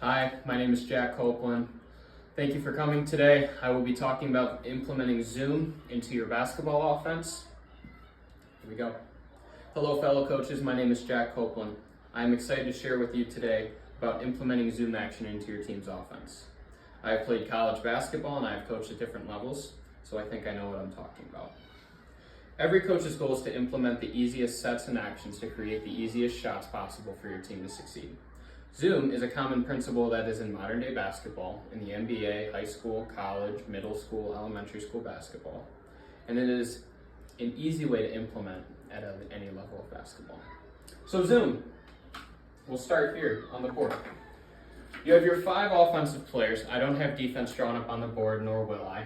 Hi, my name is Jack Copeland. Thank you for coming today. I will be talking about implementing Zoom into your basketball offense. Here we go. Hello, fellow coaches. My name is Jack Copeland. I am excited to share with you today about implementing Zoom action into your team's offense. I have played college basketball and I have coached at different levels, so I think I know what I'm talking about. Every coach's goal is to implement the easiest sets and actions to create the easiest shots possible for your team to succeed. Zoom is a common principle that is in modern day basketball, in the NBA, high school, college, middle school, elementary school basketball, and it is an easy way to implement at any level of basketball. So Zoom, we'll start here on the board. You have your 5 offensive players. I don't have defense drawn up on the board, nor will I,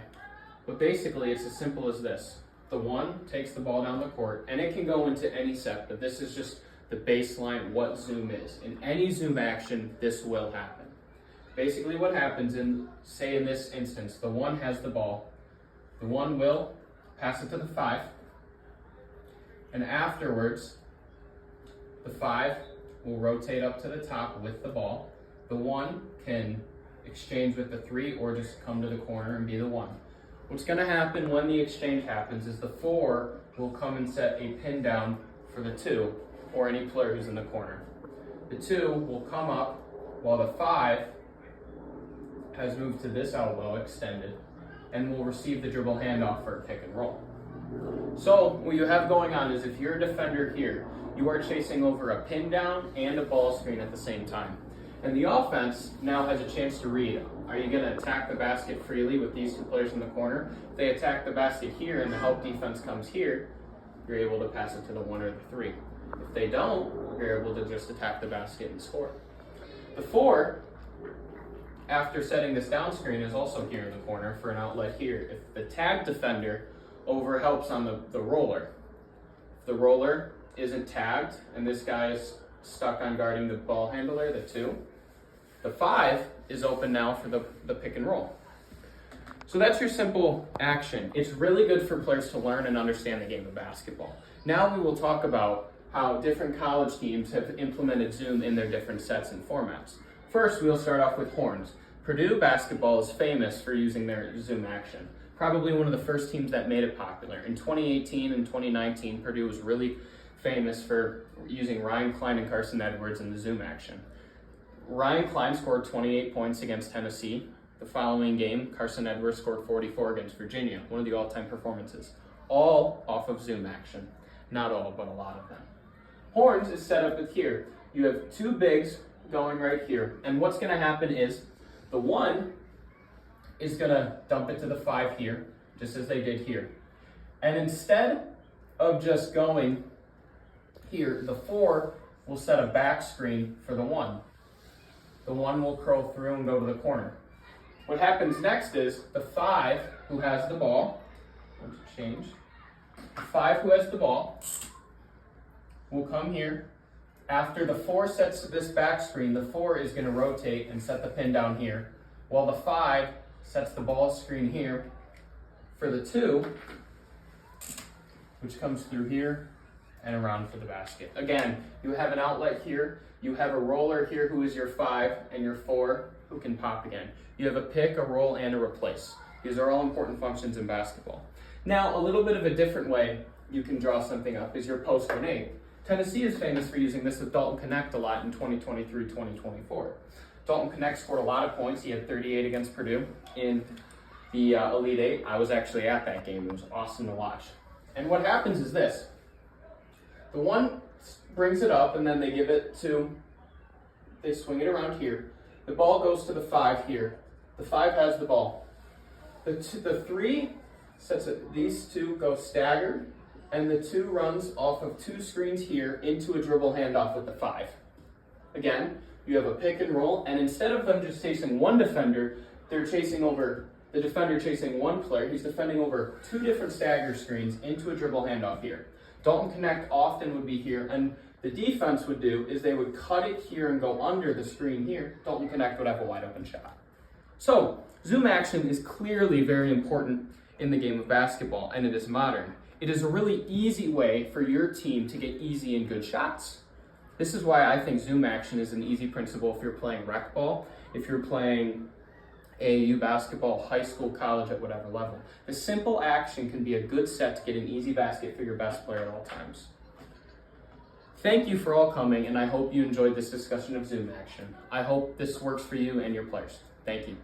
but basically it's as simple as this. The 1 takes the ball down the court, and it can go into any set, but this is just the baseline, what Zoom is. In any Zoom action, this will happen. Basically what happens say in this instance, the 1 has the ball, the 1 will pass it to the 5, and afterwards, the 5 will rotate up to the top with the ball. The 1 can exchange with the 3 or just come to the corner and be the 1. What's gonna happen when the exchange happens is the 4 will come and set a pin down for the 2, or any player who's in the corner. The 2 will come up while the 5 has moved to this elbow extended and will receive the dribble handoff for a pick and roll. So what you have going on is if you're a defender here, you are chasing over a pin down and a ball screen at the same time. And the offense now has a chance to read. Are you going to attack the basket freely with these 2 players in the corner? If they attack the basket here and the help defense comes here, you're able to pass it to the 1 or the 3. If they don't, you're able to just attack the basket and score. The 4, after setting this down screen, is also here in the corner for an outlet here. If the tag defender over helps on the roller, if the roller isn't tagged and this guy is stuck on guarding the ball handler, the 2, the 5 is open now for the pick and roll. So that's your simple action. It's really good for players to learn and understand the game of basketball. Now we will talk about how different college teams have implemented Zoom in their different sets and formats. First, we'll start off with Horns. Purdue basketball is famous for using their Zoom action. Probably one of the first teams that made it popular. In 2018 and 2019, Purdue was really famous for using Ryan Cline and Carson Edwards in the Zoom action. Ryan Cline scored 28 points against Tennessee. The following game, Carson Edwards scored 44 against Virginia, one of the all-time performances. All off of Zoom action. Not all, but a lot of them. Horns is set up with here. You have 2 bigs going right here. And what's going to happen is the 1 is going to dump it to the 5 here, just as they did here. And instead of just going here, the 4 will set a back screen for the 1. The 1 will curl through and go to the corner. What happens next is the 5 who has the ball, going to change, the 5 who has the ball will come here. After the 4 sets this back screen, the 4 is going to rotate and set the pin down here, while the 5 sets the ball screen here for the 2, which comes through here and around for the basket. Again, you have an outlet here, you have a roller here who is your 5, and your 4 who can pop again. You have a pick, a roll, and a replace. These are all important functions in basketball. Now, a little bit of a different way you can draw something up is your post grenade. Tennessee is famous for using this with Dalton Knecht a lot in 2023-2024. Dalton Knecht scored a lot of points. He had 38 against Purdue in the Elite 8. I was actually at that game. It was awesome to watch. And what happens is this. The 1 brings it up, and then they they swing it around here. The ball goes to the 5 here. The 5 has the ball. The 3 sets it. These 2 go staggered, and the 2 runs off of 2 screens here into a dribble handoff with the 5. Again, you have a pick and roll, and instead of them just chasing 1 defender, they're chasing over the defender chasing 1 player. He's defending over 2 different stagger screens into a dribble handoff here. Dalton Knecht often would be here, and the defense would do is they would cut it here and go under the screen here. Dalton Knecht would have a wide open shot. So Zoom action is clearly very important in the game of basketball, and it is modern. It is a really easy way for your team to get easy and good shots. This is why I think Zoom action is an easy principle if you're playing rec ball, if you're playing AAU basketball, high school, college, at whatever level. The simple action can be a good set to get an easy basket for your best player at all times. Thank you for all coming, and I hope you enjoyed this discussion of Zoom action. I hope this works for you and your players. Thank you.